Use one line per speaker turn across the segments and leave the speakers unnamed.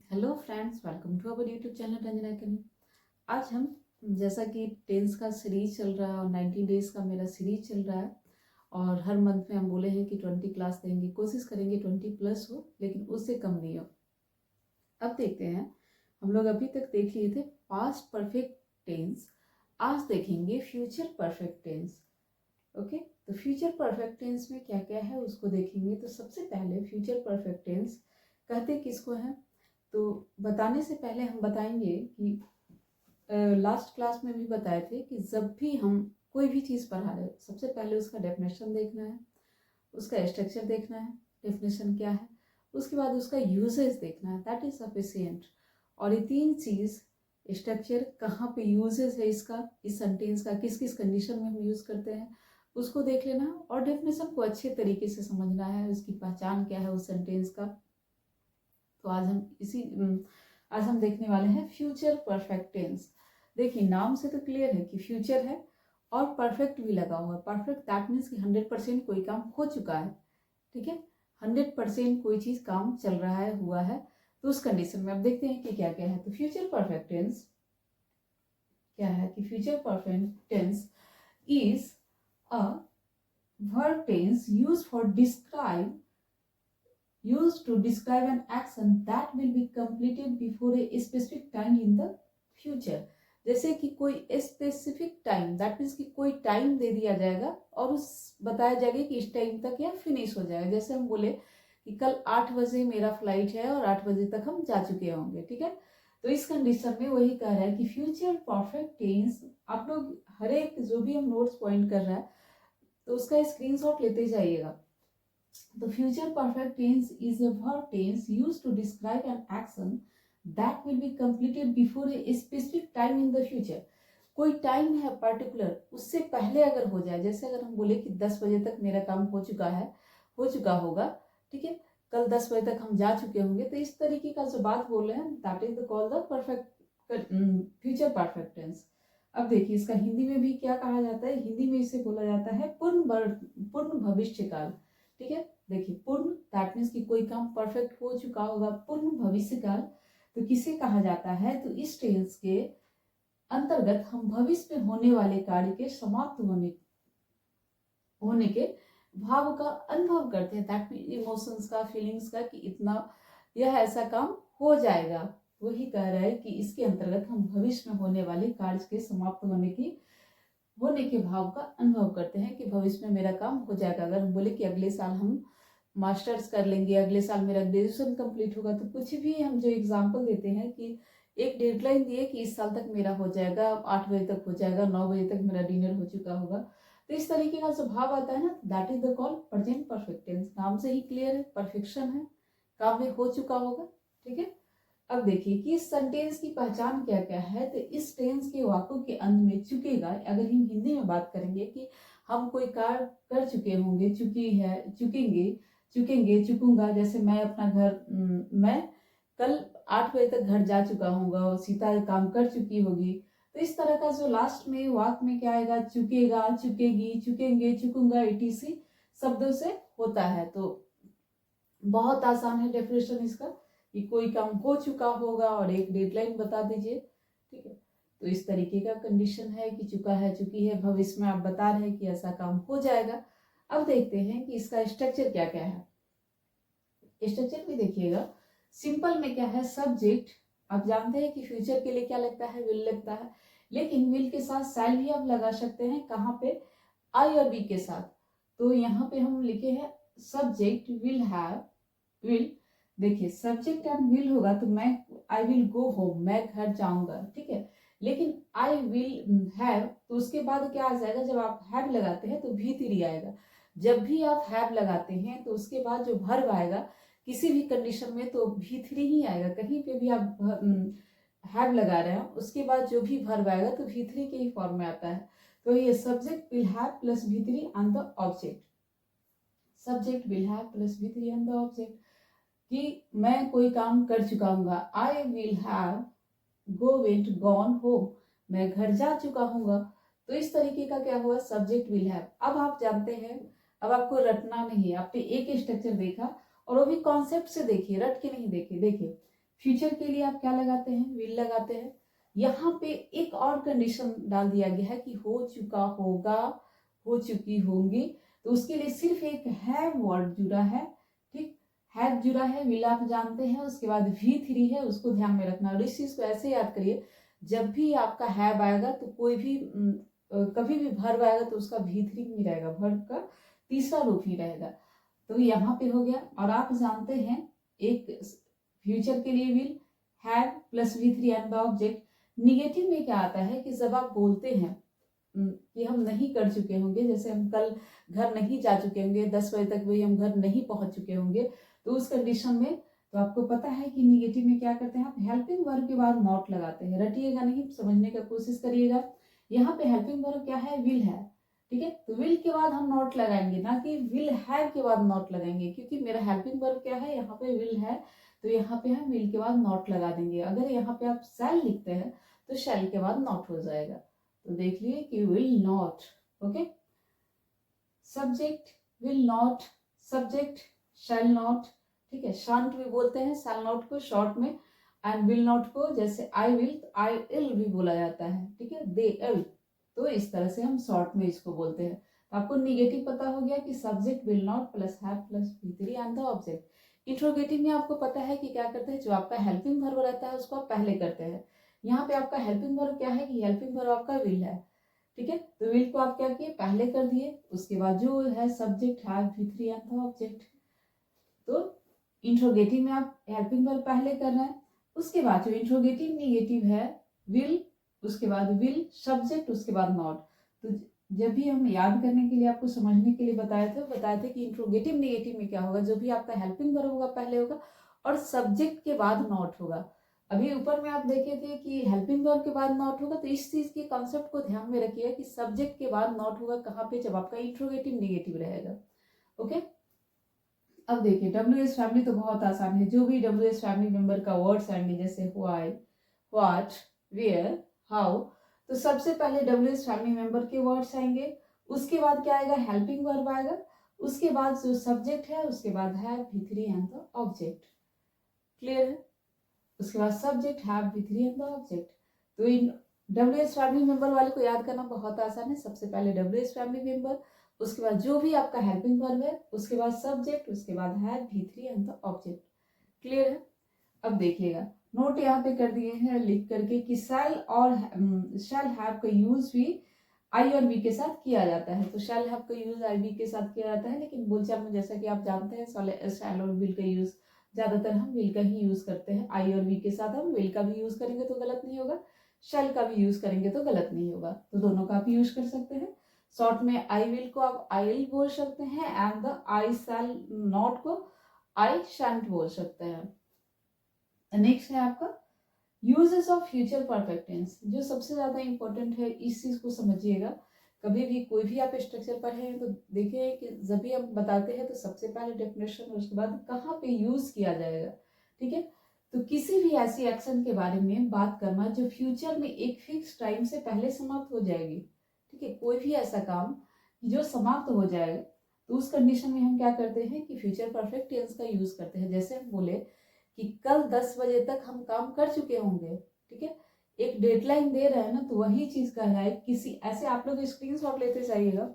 Hello friends, welcome to our YouTube channel Ranjana Academy. आज हम जैसा कि टेंस का सीरीज चल रहा है और 90 डेज का मेरा सीरीज चल रहा है और हर मंथ में हम बोले हैं कि 20 क्लास देंगे, कोशिश करेंगे 20 प्लस हो लेकिन उससे कम नहीं हो। अब देखते हैं, हम लोग अभी तक देख लिए थे पास्ट परफेक्ट टेंस, आज देखेंगे फ्यूचर परफेक्ट टेंस। ओके, तो फ्यूचर परफेक्ट टेंस में क्या क्या है उसको देखेंगे। तो सबसे पहले फ्यूचर परफेक्ट टेंस कहते किसको है, तो बताने से पहले हम बताएंगे कि लास्ट क्लास में भी बताए थे कि जब भी हम कोई भी चीज़ पढ़ा रहे सबसे पहले उसका डेफिनेशन देखना है, उसका स्ट्रक्चर देखना है, डेफिनेशन क्या है, उसके बाद उसका यूजेस देखना है, दैट इज सफिशियंट। और ये तीन चीज़, स्ट्रक्चर कहाँ पे यूजेस है इसका, इस सेंटेंस का किस किस कंडीशन में हम यूज़ करते हैं उसको देख लेना है और डेफिनेशन को अच्छे तरीके से समझना है, उसकी पहचान क्या है उस सेंटेंस का। तो आज हम देखने वाले हैं फ्यूचर परफेक्ट टेंस। देखिए नाम से तो क्लियर है कि फ्यूचर है और परफेक्ट भी लगा हुआ है। परफेक्ट दैट मीन्स कि 100% कोई काम हो चुका है, ठीक है, 100% कोई चीज़ काम चल रहा है, हुआ है। तो उस कंडीशन में अब देखते हैं कि क्या क्या है। तो फ्यूचर परफेक्ट टेंस क्या है कि future perfect tense is a verb tense used to describe an action that will be completed before a specific time in the future। जैसे कि कोई स्पेसिफिक टाइम, दैट मीन्स कि कोई टाइम दे दिया जाएगा और उस बताया जाएगा कि इस टाइम तक यह फिनिश हो जाएगा। जैसे हम बोले कि कल 8 बजे मेरा फ्लाइट है और 8 बजे तक हम जा चुके होंगे, ठीक है। तो इस कंडीशन में वही कह रहा है कि फ्यूचर परफेक्ट टेंस, आप लोग हर एक जो भी हम नोट्स पॉइंट कर रहा है तो उसका स्क्रीनशॉट लेते जाइएगा। The future perfect tense is a verb tense used to describe an action that will be completed before a specific time in the future। कोई टाइम है पर्टिकुलर, उससे पहले अगर हो जाए, जैसे अगर हम बोले कि 10 बजे तक मेरा काम हो चुका होगा, ठीक है, कल 10 बजे तक हम जा चुके होंगे, तो इस तरीके का जो बात बोल रहे हैं that is the call the perfect future perfect tense. अब देखिए इसका हिंदी में भी क्या कहा जाता है, हिंदी में इसे बोला जाता है पूर्ण भविष्य काल, ठीक है। देखिए पूर्ण दैट मीन्स कि कोई काम परफेक्ट हो चुका होगा, पूर्ण भविष्य काल तो किसे कहा जाता है, तो इस टेंस के अंतर्गत हम भविष्य में होने वाले कार्य के समाप्त होने के भाव का अनुभव करते हैं, दैट मीन इमोशंस का, फीलिंग्स का, कि इतना यह ऐसा काम हो जाएगा। वही कह रहा है कि इसके अंतर्गत हम भविष्य में होने वाले कार्य के समाप्त होने के भाव का अनुभव करते हैं कि भविष्य में मेरा काम हो जाएगा। अगर हम बोले कि अगले साल हम मास्टर्स कर लेंगे, अगले साल मेरा ग्रेजुएशन कंप्लीट होगा, तो कुछ भी हम जो एग्जांपल देते हैं कि एक डेडलाइन दिए कि इस साल तक मेरा हो जाएगा, 8 बजे तक हो जाएगा, 9 बजे तक मेरा डिनर हो चुका होगा, तो इस तरीके का स्वभाव आता है ना, that is the call present perfect tense. नाम से ही क्लियर है, परफेक्शन है, काम में हो चुका होगा, ठीक है। अब देखिए कि इस सेंटेंस की पहचान क्या क्या है। तो इस टेंस के वाक्यों के अंत में चुकेगा, अगर हम हिंदी में बात करेंगे कि हम कोई कार्य कर चुके होंगे, चुकूंगा, जैसे मैं अपना घर मैं कल 8 बजे तक घर जा चुका हूँगा और सीता काम कर चुकी होगी, तो इस तरह का जो लास्ट में वाक्य में क्या आएगा, चुकेगा, चुकेगी, चुकेंगे, चुकूंगा, etc शब्दों से होता है। तो बहुत आसान है डेफिनेशन इसका कि कोई काम हो चुका होगा और एक डेडलाइन बता दीजिए, ठीक है। तो इस तरीके का कंडीशन है कि चुका है, चुकी है, भविष्य में आप बता रहे हैं कि ऐसा काम हो जाएगा। अब देखते हैं कि इसका स्ट्रक्चर क्या क्या है। स्ट्रक्चर में देखिएगा, सिंपल में क्या है, सब्जेक्ट, आप जानते हैं कि फ्यूचर के लिए क्या लगता है, विल लगता है, लेकिन विल के साथ शैल भी आप लगा सकते हैं, कहाँ पे, आई और बी के साथ। तो यहाँ पे हम लिखे हैं सब्जेक्ट विल हैव, विल, देखिए सब्जेक्ट एंड विल होगा तो मैं आई विल गो होम, मैं घर जाऊंगा, ठीक है। लेकिन आई विल हैव, तो उसके बाद क्या आ जाएगा, जब आप हैव लगाते हैं तो भी थ्री आएगा। जब भी आप हैव लगाते हैं तो उसके बाद जो वर्ब आएगा किसी भी कंडीशन में तो भी थ्री ही आएगा। कहीं पे भी आप हैव लगा रहे हैं उसके बाद जो भी वर्ब आएगा तो भी थ्री के ही फॉर्म में आता है। तो ये सब्जेक्ट विल हैव प्लस भी three and the object, subject will have plus भी थ्री एंड द ऑब्जेक्ट, कि मैं कोई काम कर चुका हूँ, I will have gone home, मैं घर जा चुका हूँ। तो इस तरीके का क्या हुआ, सब्जेक्ट विल हैव। अब आप जानते हैं, अब आपको रटना नहीं है, आपने एक स्ट्रक्चर देखा और वो भी कॉन्सेप्ट से देखिए, रट के नहीं देखिए। देखिए फ्यूचर के लिए आप क्या लगाते हैं, विल लगाते हैं। यहाँ पे एक और कंडीशन डाल दिया गया है कि हो चुका होगा, हो चुकी होंगी, तो उसके लिए सिर्फ एक हैव वर्ड जुड़ा है, ठीक, हैव जुड़ा है, विल आप जानते हैं, उसके बाद V3 है, उसको ध्यान में रखना। और इस चीज को ऐसे याद करिए, जब भी आपका हैव आएगा तो कोई भी कभी भी वर्ब आएगा तो उसका V3 नहीं रहेगा, वर्ब का तीसरा रूप ही रहेगा। तो यहाँ पे हो गया। और आप जानते हैं एक फ्यूचर के लिए will, have plus V3 and the object. Negative में क्या आता है कि जब आप बोलते हैं कि हम नहीं कर चुके होंगे, जैसे हम कल घर नहीं जा चुके होंगे, 10 बजे तक भी हम घर नहीं पहुंच चुके होंगे, तो उस कंडीशन में तो आपको पता है कि निगेटिव में क्या करते हैं, आप हेल्पिंग वर्ब के बाद नॉट लगाते हैं। रटिएगा नहीं, समझने का कोशिश करिएगा। यहाँ पे हेल्पिंग वर्ब क्या है, विल है, ठीक है। तो विल के बाद हम नॉट लगाएंगे, ना कि विल हैव के बाद नॉट लगाएंगे, क्योंकि मेरा हेल्पिंग वर्ब क्या है, यहाँ पे विल है, तो यहाँ पे हम विल के बाद नॉट लगा देंगे। अगर यहाँ पे आप शैल लिखते हैं तो शैल के बाद नॉट हो जाएगा। तो देख लिए कि will not, okay. Subject will not, subject shall not, ठीक है। शांट भी बोलते हैं शैल नॉट को शॉर्ट में, एंड विल नॉट को जैसे आई विल, आई इल भी बोला जाता है, ठीक है, दे इल। तो इस तरह से हम शॉर्ट में इसको बोलते हैं। तो आपको निगेटिव पता हो गया कि subject will not plus have plus V3 and the object. Interrogative में आपको पता है कि क्या करते हैं, जो आपका हेल्पिंग वर्ब रहता है उसको आप पहले करते हैं। यहाँ पे आपका हेल्पिंग वर्ब क्या है कि हेल्पिंग वर्ब आपका विल है, ठीक है। तो विल को आप क्या किए, पहले कर दिए, उसके बाद जो है subject have V3 and the object. तो इंट्रोगेटिव में आप हेल्पिंग वर्ब पहले कर रहे हैं, उसके बाद जो इंट्रोगेटिव निगेटिव है विल, उसके बाद विल सब्जेक्ट, उसके बाद नॉट। तो जब भी हम याद करने के लिए, आपको समझने के लिए बताए थे कि इंट्रोगेटिव निगेटिव में क्या होगा, जो भी आपका हेल्पिंग वर्ब होगा पहले होगा और सब्जेक्ट के बाद नॉट होगा। अभी ऊपर में आप देखे थे कि हेल्पिंग वर्ब के बाद नॉट होगा, तो इस चीज के कॉन्सेप्ट को ध्यान में रखिएगा कि सब्जेक्ट के बाद नॉट होगा कहाँ पे, जब आपका इंट्रोगेटिव निगेटिव रहेगा, ओके। अब देखिए WH फैमिली तो बहुत आसान है, जो भी WH फैमिली मेंबर का वर्ड्स आएंगे जैसे व्हाई, व्हाट, वेयर, हाउ, तो सबसे पहले WH फैमिली मेंबर के वर्ड्स आएंगे, उसके बाद क्या आएगा, हेल्पिंग वर्ब आएगा, उसके बाद जो सब्जेक्ट है, उसके बाद have V3 and the object. Clear है? उसके बाद subject have V3 and the object. तो इन WH फैमिली मेंबर वाले को याद करना बहुत आसान है। सबसे पहले WH फैमिली मेंबर, उसके बाद जो भी आपका हेल्पिंग वर्ब है, उसके बाद सब्जेक्ट, उसके बाद have V3 and the object. Clear है? अब देखिएगा, नोट यहाँ पे कर दिए हैं लिख करके कि शैल और शैल हैव का यूज भी आई और वी के साथ किया जाता है। तो शैल हैव का यूज आई वी के साथ किया जाता है, लेकिन बोलचाल में जैसा कि आप जानते हैं शैल और विल का यूज ज्यादातर हम विल का ही यूज करते हैं। आई और वी के साथ हम विल का भी यूज करेंगे तो गलत नहीं होगा, शैल का भी यूज करेंगे तो गलत नहीं होगा, तो दोनों का आप यूज कर सकते हैं। शॉर्ट में आई विल को आप आई विल बोल सकते हैं, and the I shall not को आई शैंट बोल सकते हैं। नेक्स्ट है आपका uses of future perfect tense, जो सबसे ज्यादा इंपॉर्टेंट है, इस चीज को समझिएगा। कभी भी कोई भी आप स्ट्रक्चर पढ़े हैं तो देखिए कि जब भी हम बताते हैं तो सबसे पहले डेफिनेशन, उसके बाद कहाँ पे यूज किया जाएगा, ठीक है। तो किसी भी ऐसी एक्शन के बारे में बात करना जो फ्यूचर में एक फिक्स टाइम से पहले समाप्त हो जाएगी, ठीक है, कोई भी ऐसा काम जो समाप्त हो जाएगा, तो उस कंडीशन में हम क्या करते हैं कि फ्यूचर परफेक्ट टेंस का यूज करते हैं। जैसे हम बोले कि कल 10 बजे तक हम काम कर चुके होंगे, ठीक है, एक डेडलाइन दे रहे हैं ना, तो वही चीज का है। किसी ऐसे आप लोग स्क्रीनशॉट लेते जाइएगा,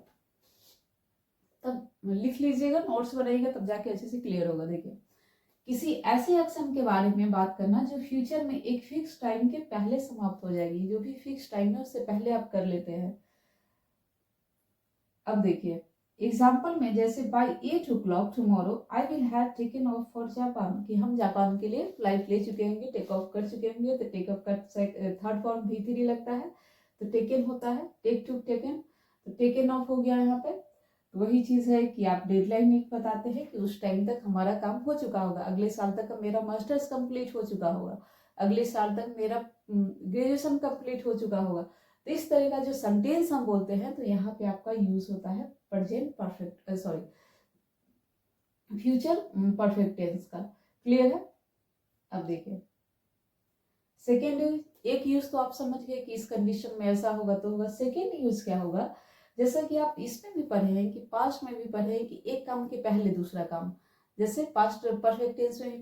तब लिख लीजिएगा, नोट्स बनाइएगा, तब जाके अच्छे से क्लियर होगा। देखिए, किसी ऐसे एक्शन के बारे में बात करना जो फ्यूचर में एक फिक्स टाइम के पहले समाप्त हो जाएगी, जो भी फिक्स टाइम है उससे पहले आप कर लेते हैं। अब देखिए एग्जाम्पल में, जैसे by 8 o'clock tomorrow I will have taken off for Japan, कि हम जापान के लिए फ्लाइट ले चुके होंगे, टेक ऑफ कर चुके होंगे। तो टेक ऑफ का थर्ड फॉर्म V3 लगता है, तो टेकन होता है, टेक टू टेकन, तो टेकन ऑफ हो गया यहाँ पे। तो वही चीज है कि आप डेडलाइन एक बताते हैं कि उस टाइम तक हमारा काम हो चुका होगा, अगले साल तक मेरा मास्टर्स कंप्लीट हो चुका होगा, अगले साल तक मेरा ग्रेजुएशन कंप्लीट हो चुका होगा। तो इस तरह का जो सेंटेंस हम बोलते हैं, तो यहाँ पे आपका यूज होता है present perfect, sorry future perfect tense का। क्लियर है? अब देखिए सेकेंड, एक यूज तो आप समझ गए कि इस कंडीशन में ऐसा होगा तो होगा। सेकेंड यूज क्या होगा, जैसा कि आप इसमें भी पढ़े हैं कि पास्ट में भी पढ़े हैं कि एक काम के पहले दूसरा काम, जैसे पास्ट परफेक्ट टेंस में भी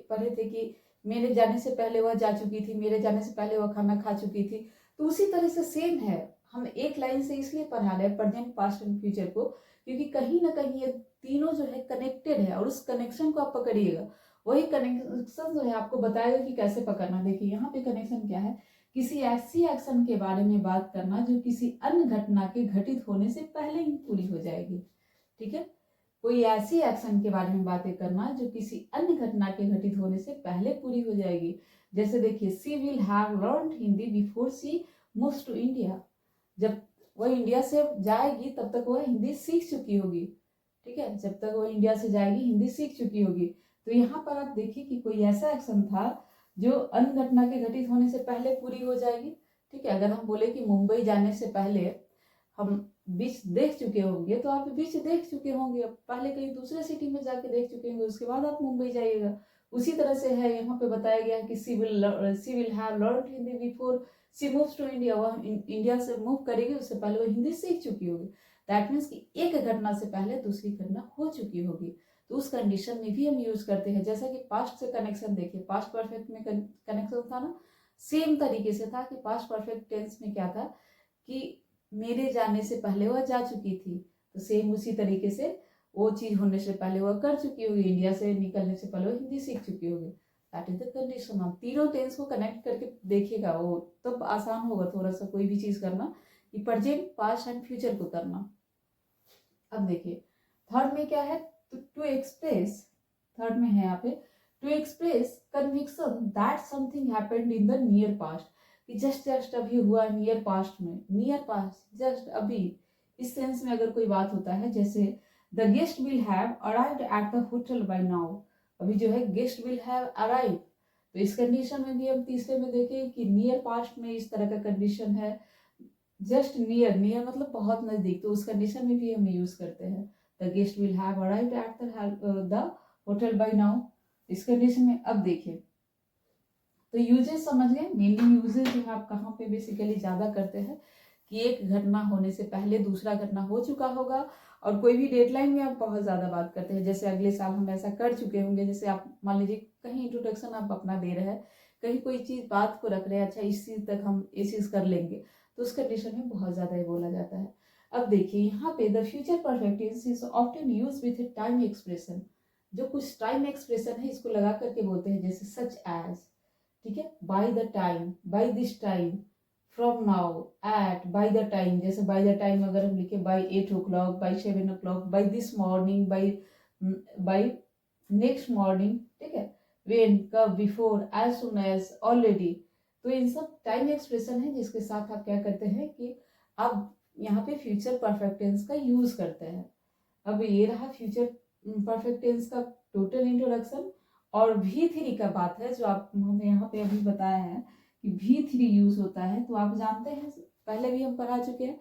पढ़े थे कि मेरे जाने से पहले वह जा चुकी थी, मेरे जाने से पहले वह खाना खा चुकी थी। तो उसी तरह से सेम है, हम एक लाइन से इसलिए पढ़ा रहे हैं प्रेजेंट, पास्ट एंड फ्यूचर को, क्योंकि कहीं ना कहीं ये तीनों जो है कनेक्टेड है, और उस कनेक्शन को आप पकड़िएगा, वही कनेक्शन जो है आपको बताएगा कि कैसे पकड़ना। देखिए यहाँ पे कनेक्शन क्या है, किसी ऐसी एक्शन के बारे में बात करना जो किसी अन्य घटना के घटित होने से पहले ही पूरी हो जाएगी। ठीक है, कोई ऐसी एक्शन के बारे में बातें करना जो किसी अन्य घटना के घटित होने से पहले पूरी हो जाएगी। जैसे देखिए, she will have learn Hindi before she moves to India. जब वह इंडिया से जाएगी तब तक वह हिंदी सीख चुकी होगी। ठीक है, जब तक वह इंडिया से जाएगी हिंदी सीख चुकी होगी। तो यहाँ पर आप देखिए कि कोई ऐसा एक्शन था जो अन्य घटना के घटित होने से पहले पूरी हो जाएगी। ठीक है, अगर हम बोले कि मुंबई जाने से पहले हम बीच देख चुके होंगे, तो आप बीच देख चुके होंगे, पहले कहीं दूसरे सिटी में जाके देख चुके होंगे, उसके बाद आप मुंबई जाइएगा। उसी तरह से है, यहाँ पे बताया गया है कि she will have learn Hindi before she moves to India. वह इंडिया से मूव करेगी, उससे पहले वो हिंदी सीख चुकी होगी। दैट मीन्स कि एक घटना से पहले दूसरी घटना हो चुकी होगी। तो उस कंडीशन में भी हम यूज करते हैं। जैसा कि पास्ट से कनेक्शन देखिए, पास्ट परफेक्ट में कनेक्शन था ना, सेम तरीके से था कि पास्ट परफेक्ट टेंस में क्या था कि मेरे जाने से पहले वह जा चुकी थी, तो सेम उसी तरीके से वो चीज होने से पहले वह कर चुकी होगी, इंडिया से निकलने से पहले वो हिंदी सीख चुकी होगी। That is the condition. हम तीनों टेंस को कनेक्ट करके देखिएगा, वो तब आसान होगा थोड़ा सा कोई भी चीज करना, कि प्रेजेंट, पास्ट एंड फ्यूचर को करना। अब देखिए थर्ड में क्या है, टू एक्सप्रेस, थर्ड में है यहाँ पे to express conviction that something happened in the near past, कि जस्ट अभी हुआ नियर पास्ट में, नियर पास्ट जस्ट अभी, इस सेंस में अगर कोई बात होता है, जैसे the guest will have arrived at the hotel by now. अभी जो है गेस्ट विल हैव अराइव, तो इस कंडीशन में भी हम तीसरे में देखें कि नियर पास्ट में इस तरह का कंडीशन है, जस्ट नियर, नियर मतलब बहुत नजदीक, तो उस कंडीशन में भी हम यूज करते हैं the guest will have arrived at the hotel by now, इस कंडीशन में। अब देखिए, तो यूजेस समझ गए, मेनली यूजेस जो है आप कहाँ पे बेसिकली ज्यादा करते हैं कि एक घटना होने से पहले दूसरा घटना हो चुका होगा, और कोई भी डेडलाइन में आप बहुत ज्यादा बात करते हैं, जैसे अगले साल हम ऐसा कर चुके होंगे। जैसे आप मान लीजिए कहीं इंट्रोडक्शन आप अपना दे रहे हैं, कहीं कोई चीज बात को रख रहे हैं, अच्छा इस चीज तक हम ये चीज कर लेंगे, तो उस कंडीशन में बहुत ज्यादा ये बोला जाता है। अब देखिए यहाँ पे the future perfect tense is often use with time expression, जो कुछ टाइम एक्सप्रेशन है इसको लगा करके बोलते हैं, जैसे सच एज, ठीक है, by the time, by this time, from now, at, by the time, जैसे बाय द टाइम अगर हम लिखे by 8 o'clock, by 7 o'clock, by this morning, by next morning, ठीक है, वेन, कब, before, as soon as, already. तो इन सब टाइम एक्सप्रेशन है जिसके साथ आप क्या करते हैं कि आप यहाँ पे फ्यूचर परफेक्ट टेंस का यूज करते हैं। अब ये रहा फ्यूचर परफेक्ट टेंस का टोटल इंट्रोडक्शन। और V3 का बात है, जो आप हमें यहाँ पे अभी बताया है कि V3 यूज होता है, तो आप जानते हैं, पहले भी हम पढ़ा चुके हैं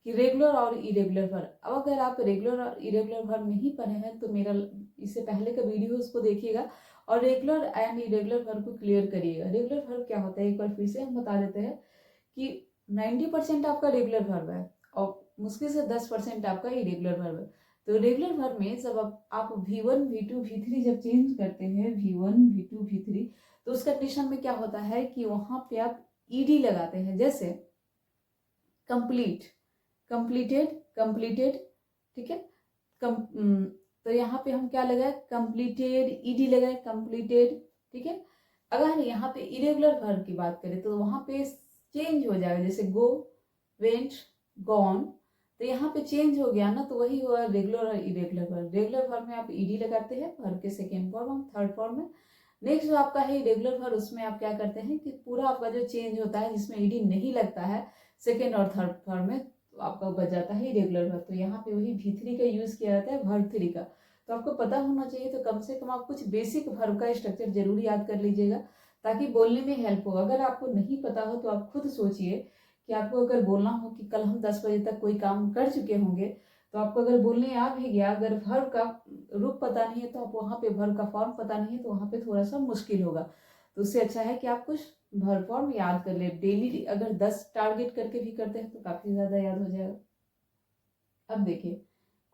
कि रेगुलर और इरेगुलर वर्ब। अब अगर आप रेगुलर और इरेगुलर वर्ब नहीं पढ़े हैं तो मेरा इससे पहले का वीडियो उसको देखिएगा और रेगुलर एंड इरेगुलर वर्ब को क्लियर करिएगा। रेगुलर वर्ब क्या होता है, एक बार फिर से हम बता देते हैं कि 90% आपका रेगुलर वर्ब है और मुश्किल से 10% आपका इरेगुलर वर्ब है। तो रेगुलर वर्ब में जब आप V1, V2, V3 जब चेंज करते हैं, V1, V2, V3, तो उस कंडीशन में क्या होता है कि वहां पे आप ईडी लगाते हैं, जैसे कंप्लीट, कंप्लीटेड, कंप्लीटेड, ठीक है, तो यहाँ पे हम क्या लगाए, कंप्लीटेड, ईडी लगाए, कंप्लीटेड, ठीक है। अगर यहाँ पे इरेगुलर वर्ब की बात करें तो वहां पे चेंज हो जाएगा, जैसे गो, वेंट, गॉन, तो यहाँ पे चेंज हो गया ना, तो वही हुआ रेगुलर और इरेगुलर वर्ब। रेगुलर वर्ब में आप ईडी लगाते हैं वर्ब के सेकेंड फॉर्म, थर्ड फॉर्म में। नेक्स्ट जो आपका है इरेगुलर वर्ब, उसमें आप क्या करते हैं कि पूरा आपका जो चेंज होता है जिसमें ईडी नहीं लगता है सेकेंड और थर्ड फॉर्म में, तो आपका बच जाता है इरेगुलर वर्ब। तो यहाँ पे वही V3 का यूज किया जाता है वर्ब 3 का। तो आपको पता होना चाहिए, तो कम से कम आप कुछ बेसिक वर्ब का स्ट्रक्चर जरूर याद कर लीजिएगा ताकि बोलने में हेल्प हो। अगर आपको नहीं पता हो तो आप खुद सोचिए कि आपको अगर बोलना हो कि कल हम 10 बजे तक कोई काम कर चुके होंगे, तो आपको अगर बोलने आ भी गया, अगर वर्ब का रूप पता नहीं है तो आप वहाँ पे वर्ब का फॉर्म पता नहीं है तो वहाँ पे थोड़ा सा मुश्किल होगा। तो उससे अच्छा है कि आप कुछ वर्ब फॉर्म याद कर ले। डेली अगर 10 टारगेट करके भी करते हैं तो काफी ज्यादा याद हो जाएगा। अब देखिए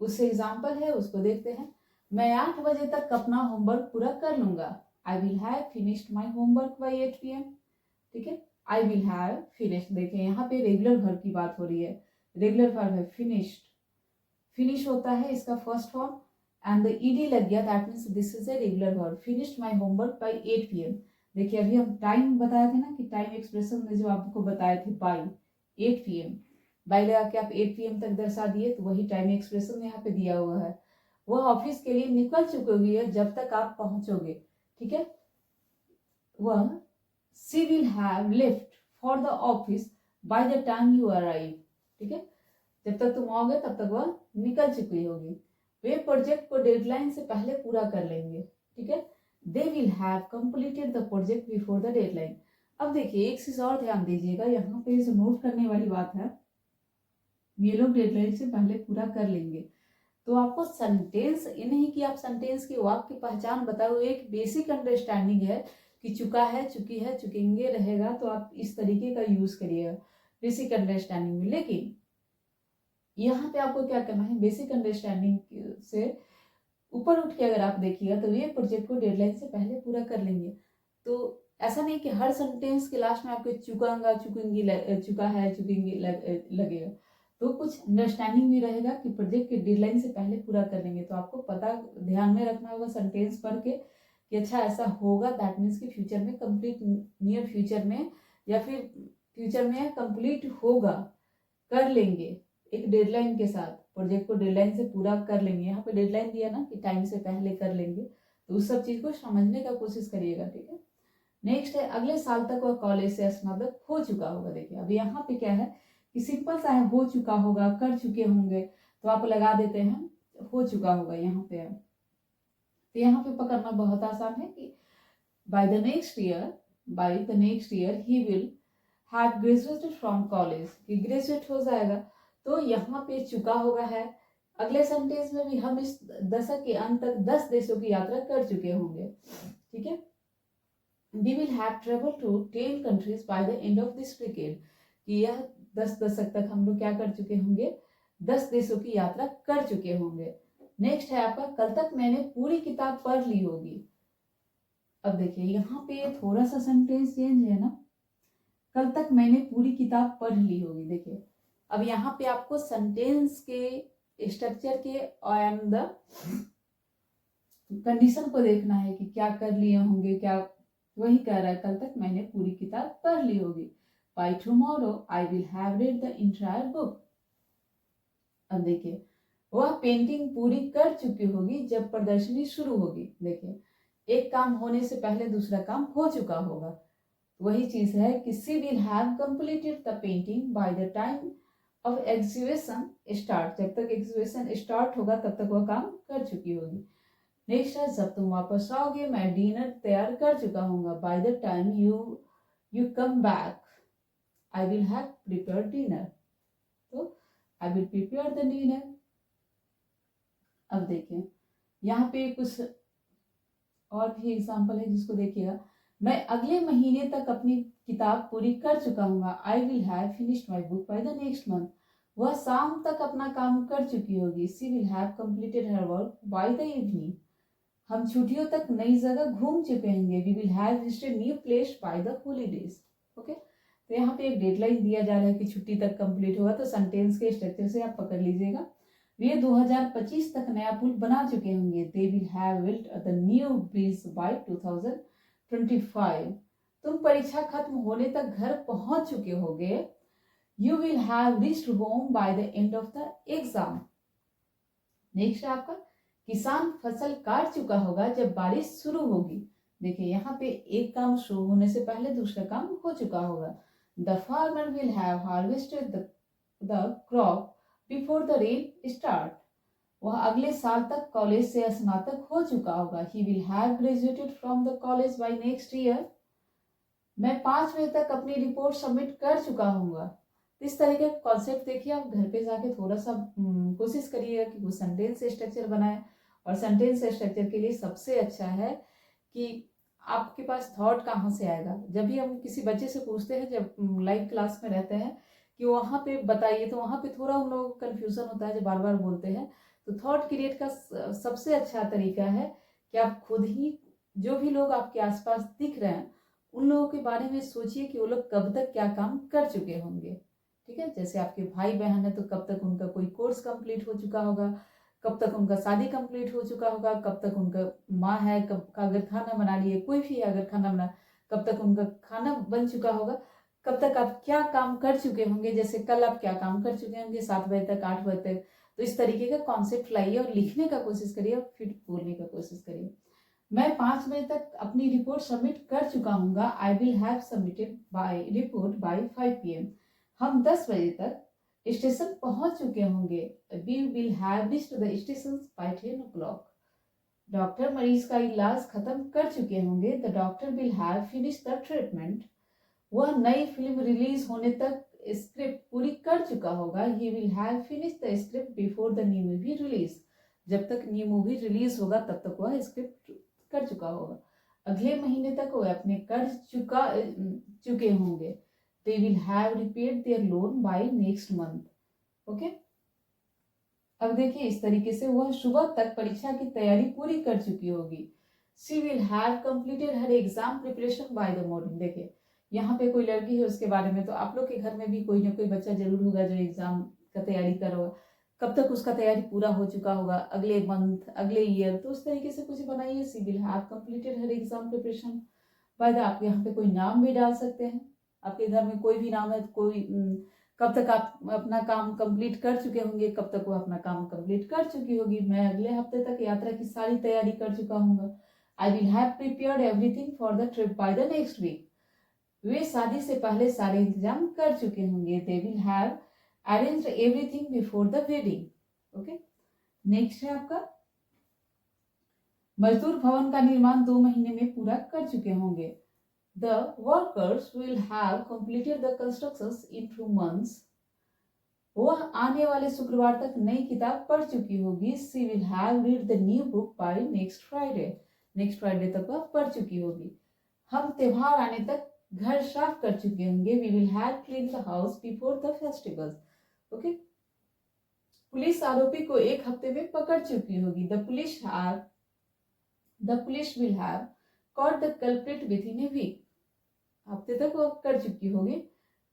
कुछ एग्जाम्पल है, उसको देखते हैं। मैं 8 बजे तक अपना होमवर्क पूरा कर लूंगा। आई will have finished my homework by 8 PM। ठीक है, आई विल हैव फिनिश्ड, देखें यहाँ पे रेगुलर वर्ब की बात हो रही है, रेगुलर वर्ब है फिनिश्ड, फिनिश होता है इसका first form and the ED लग गया, that means this is a regular verb. Finished my homework by 8 PM। देखिए अभी हम टाइम बताए थे ना कि टाइम एक्सप्रेशन में जो आपको बताए थे बाई 8 PM, बाई लगा के आप 8 PM तक दर्शा दिए, तो वही टाइम एक्सप्रेशन यहाँ पे दिया हुआ है। वह ऑफिस के लिए निकल चुकी है जब तक आप पहुंचोगे। ठीक है, वह she will have left for the office by the time you arrive. ठीक है, जब तक तुम आओगे तब तक वह निकल चुकी होगी। वे प्रोजेक्ट को डेडलाइन से पहले पूरा कर लेंगे। ठीक है, दे will have completed the project before the deadline. अब देखिए एक चीज और ध्यान दीजिएगा, यहाँ पे जो नोट करने वाली बात है, ये लोग डेडलाइन से पहले पूरा कर लेंगे। तो आपको सेंटेंस ये नहीं कि आप सेंटेंस की वाक्य की पहचान बताओ, एक बेसिक अंडरस्टैंडिंग है कि चुका है, चुकी है, चुकेंगे रहेगा, तो आप इस तरीके का यूज करिएगा बेसिक अंडरस्टैंडिंग में। लेकिन यहाँ पे आपको क्या करना है, बेसिक अंडरस्टैंडिंग से ऊपर उठ के अगर आप देखिएगा तो ये प्रोजेक्ट को डेडलाइन से पहले पूरा कर लेंगे। तो ऐसा नहीं कि हर सेंटेंस के लास्ट में आपको चुकांगा, चुकेंगी, चुका है, चुकेंगी लगेगा। तो कुछ अंडरस्टैंडिंग भी रहेगा कि प्रोजेक्ट के डेडलाइन से पहले पूरा कर लेंगे। तो आपको पता ध्यान में रखना होगा सेंटेंस पढ़ के कि अच्छा ऐसा होगा, दैट मीन्स कि फ्यूचर में कंप्लीट, नियर फ्यूचर में या फिर फ्यूचर में कंप्लीट होगा, कर लेंगे एक डेडलाइन के साथ, प्रोजेक्ट को डेडलाइन से पूरा कर लेंगे। यहाँ पे डेडलाइन दिया ना कि टाइम से पहले कर लेंगे, तो उस सब चीज को समझने का कोशिश करिएगा। ठीक है, नेक्स्ट है अगले साल तक वह कॉलेज से स्नातक हो चुका होगा। देखिए अब यहाँ पे क्या है कि सिंपल सा है, हो चुका होगा, कर चुके होंगे, तो आप लगा देते हैं हो चुका होगा यहाँ पे। तो यहाँ पे पकड़ना बहुत आसान है कि bye the next year he will have graduated from college, कि ग्रेजुएट हो जाएगा। तो यहाँ पे चुका होगा है। अगले सेंटेंस में भी हम इस दशक के अंत तक 10 देशों की यात्रा कर चुके होंगे। ठीक है, we will have traveled to 10 countries by the end of this decade, कि यह 10 दशक तक हम लोग क्या कर चुके होंगे, 10 देशों की यात्रा कर चुके होंगे। नेक्स्ट है आपका कल तक मैंने पूरी किताब पढ़ ली होगी। अब देखिए यहाँ पे थोड़ा सा सेंटेंस चेंज है ना, कल तक मैंने पूरी किताब पढ़ ली होगी। देखिए अब यहाँ पे आपको सेंटेंस के स्ट्रक्चर के एंड द कंडीशन को देखना है कि क्या कर लिए होंगे, क्या वही कह रहा है कल तक मैंने पूरी किताब पढ़ ली होगी। By tomorrow I will have read the entire book. अब देखिए वह पेंटिंग पूरी कर चुकी होगी जब प्रदर्शनी शुरू होगी। देखिए एक काम होने से पहले दूसरा काम हो चुका होगा, वही चीज है कि she will have completed the painting bye the time of exhibition start, जब तक एग्जीबिशन स्टार्ट होगा तब तक वह काम कर चुकी होगी। नेक्स्ट है जब तुम वापस आओगे मैं डिनर तैयार कर चुका हूँ, by the time you come back I will have prepared dinner. तो I will prepare the dinner. अब देखिए यहाँ पे कुछ और भी एग्जाम्पल है जिसको देखिएगा, मैं अगले महीने तक अपनी किताब पूरी कर चुका हूँ, I will have finished my book by the next month. वह शाम तक अपना काम कर चुकी होगी, she will have completed her work by the evening. हम छुट्टियों तक नई जगह घूम चुके होंगे, we will have visited new place by the holidays. Okay, तो यहाँ पे एक डेडलाइन दिया जा रहा है कि छुट्टी तक कंप्लीट होगा, तो सेंटेंस के स्ट्रक्चर से आप पकड़ लीजिएगा। वे 2025 तक नया पुल बना चुके होंगे, they will have built the new bridge by 2025। तुम परीक्षा खत्म होने तक घर पहुंच चुके होगे, you will have reached home by the end of the exam. Next आपका किसान फसल काट चुका होगा जब बारिश शुरू होगी। देखिए यहाँ पे एक काम शुरू होने से पहले दूसरा काम हो चुका होगा। The farmer will have harvested the crop before the rain start. वह अगले साल तक कॉलेज से स्नातक हो चुका होगा, he will have graduated from the college by next year. मैं 5 बजे तक अपनी रिपोर्ट सबमिट कर चुका हूँ। इस तरह के कॉन्सेप्ट देखिए आप घर पे जाके थोड़ा सा कोशिश करिएगा कि वो सेंटेंस स्ट्रक्चर बनाए। और सेंटेंस स्ट्रक्चर के लिए सबसे अच्छा है कि आपके पास थॉट कहाँ से आएगा। जब भी हम किसी बच्चे से पूछते हैं, जब लाइव क्लास में रहते हैं, कि वहाँ पे बताइए, तो वहाँ पे थोड़ा उन लोगों को कन्फ्यूजन होता है जब बार बार बोलते हैं। तो थॉट क्रिएट का सबसे अच्छा तरीका है कि आप खुद ही जो भी लोग आपके आसपास दिख रहे हैं उन लोगों के बारे में सोचिए कि वो लोग कब तक क्या काम कर चुके होंगे। ठीक है, जैसे आपके भाई बहन है तो कब तक उनका कोई कोर्स कंप्लीट हो चुका होगा, कब तक उनका शादी कंप्लीट हो चुका होगा, कब तक उनका माँ है कब का अगर खाना बना लिए, कोई भी है अगर खाना बना, कब तक उनका खाना बन चुका होगा, कब तक आप क्या काम कर चुके होंगे। जैसे कल आप क्या काम कर चुके होंगे 7 बजे तक 8 बजे तक। तो इस तरीके का कॉन्सेप्ट लाइए और लिखने का कोशिश करिए और फिर बोलने का कोशिश करिए। मैं 5 बजे तक अपनी रिपोर्ट सबमिट कर चुका हूँ। I will have submitted by report by 5 PM। हम 10 बजे तक स्टेशन पहुंच चुके होंगे। We will have reached the station by 10 o'clock। Doctor मरीज का इलाज खत्म कर चुके होंगे। The doctor will have finish the treatment. वह नई फिल्म रिलीज होने तक स्क्रिप्ट पूरी कर चुका होगा। He will have finish the script before the new movie release. जब तक न्यू मूवी रिलीज होगा तब तक वह स्क्रिप्ट कर चुका होगा। अगले महीने तक वह अपने कर्ज चुके होंगे। They will have repaid there loan by next month. Okay, अब देखिए इस तरीके से वह सुबह तक परीक्षा की तैयारी पूरी कर चुकी होगी। She will have completed her exam preparation by the morning. देखिए यहाँ पे कोई लड़की है उसके बारे में, तो आप लोग के घर में भी कोई ना कोई बच्चा जरूर होगा जो एग्जाम का तैयारी कर रहा होगा। कब तक उसका तैयारी पूरा हो चुका होगा, अगले मंथ, अगले ईयर, तो उस तरीके से कुछ बनाइए। She will have completed her exam preparation by the. आप यहाँ पे कोई नाम भी डाल सकते हैं, आपके घर में कोई भी नाम है, कोई कब तक आप अपना काम कंप्लीट कर चुके होंगे, कब तक वो अपना काम कंप्लीट कर चुकी होगी। मैं अगले हफ्ते तक यात्रा की सारी तैयारी कर चुका हूँ। I will have prepared everything for the trip by the next week. वे शादी से पहले सारे इंतजाम कर चुके होंगे। They will have arranged everything before the wedding. Okay, next है आपका मजदूर भवन का निर्माण 2 महीने में पूरा कर चुके होंगे। The workers will have completed the constructions in 2 months. वह आने वाले शुक्रवार तक नई किताब पढ़ चुकी होगी। She will have read the new book by next Friday. Next Friday तक वह पढ़ चुकी होगी। हम त्योहार आने तक घर साफ कर चुके होंगे। We will have cleaned the house before the festivals. Okay? Police आरोपी को 1 हफ्ते में पकड़ चुकी होगी। The police will have caught the culprit within a week. हफ्ते तक वो कर चुकी होगी।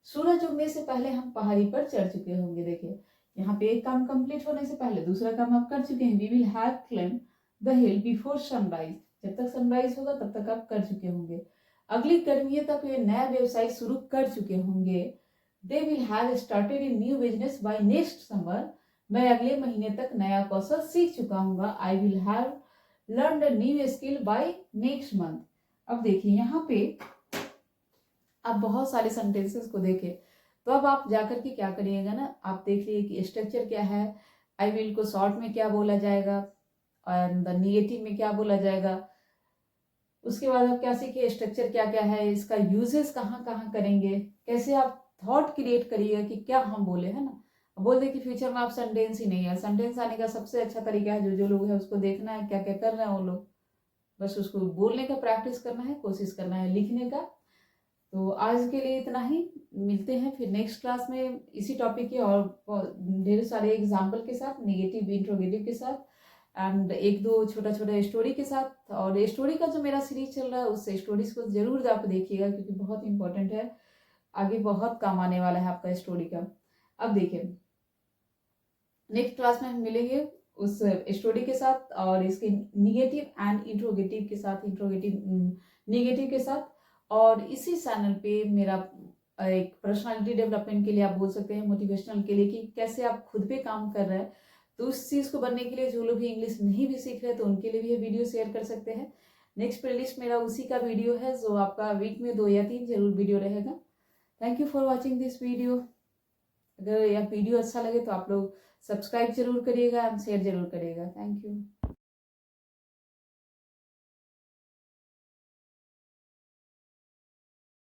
सूरज उगने से पहले हम पहाड़ी पर चढ़ चुके होंगे। देखिए यहाँ पे एक काम कंप्लीट होने से पहले दूसरा काम आप कर चुके हैं। We will have climbed the hill before sunrise. जब तक सनराइज होगा तब तक आप कर चुके होंगे। अगली गर्मियों तक वे नया व्यवसाय शुरू कर चुके होंगे। They will have started a new business by next summer. मैं अगले महीने तक नया कौशल सीख चुका हूँ। I will have learn a new skill by next month. अब देखिए यहाँ पे आप बहुत सारे सेंटेंसेस को देखें, तो अब आप जाकर के क्या करिएगा ना, आप देख लीजिए कि स्ट्रक्चर क्या है। आई विल को शॉर्ट में क्या बोला जाएगा और द नेगेटिव में क्या बोला जाएगा। उसके बाद आप क्या सीखिए, स्ट्रक्चर क्या क्या है, इसका यूजेस कहाँ कहाँ करेंगे, कैसे आप थॉट क्रिएट करिएगा कि क्या हम बोले, है ना। बोल दे कि फ्यूचर में आप सेंटेंस ही नहीं है। सेंटेंस आने का सबसे अच्छा तरीका है जो लोग है उसको देखना है क्या क्या कर रहे हैं वो लोग, बस उसको बोलने का प्रैक्टिस करना है, कोशिश करना है लिखने का। तो आज के लिए इतना ही, मिलते हैं फिर नेक्स्ट क्लास में इसी टॉपिक के और ढेर सारे एग्जाम्पल के साथ, नेगेटिव इंट्रोगेटिव के साथ एंड 1-2 छोटा छोटा स्टोरी के साथ। और स्टोरी का जो मेरा सीरीज चल रहा है उस स्टोरीज को जरूर आप देखिएगा क्योंकि बहुत इंपॉर्टेंट है, आगे बहुत काम आने वाला है आपका स्टोरी का। अब देखिए नेक्स्ट क्लास में हम मिलेंगे उस स्टोरी के साथ और इसके निगेटिव एंड इंट्रोगेटिव के साथ, निगेटिव के साथ। और इसी चैनल पे मेरा एक पर्सनालिटी डेवलपमेंट के लिए आप बोल सकते हैं, मोटिवेशनल के लिए कि कैसे आप खुद पे काम कर रहे हैं। तो उस चीज़ को बनने के लिए जो लोग भी इंग्लिश नहीं भी सीख रहे तो उनके लिए भी ये वीडियो शेयर कर सकते हैं। नेक्स्ट प्लेलिस्ट मेरा उसी का वीडियो है जो आपका वीक में 2 या 3 जरूर वीडियो रहेगा। Thank you for watching this video. अगर यह वीडियो अच्छा लगे तो आप लोग सब्सक्राइब जरूर करिएगा एंड शेयर जरूर करिएगा। Thank you.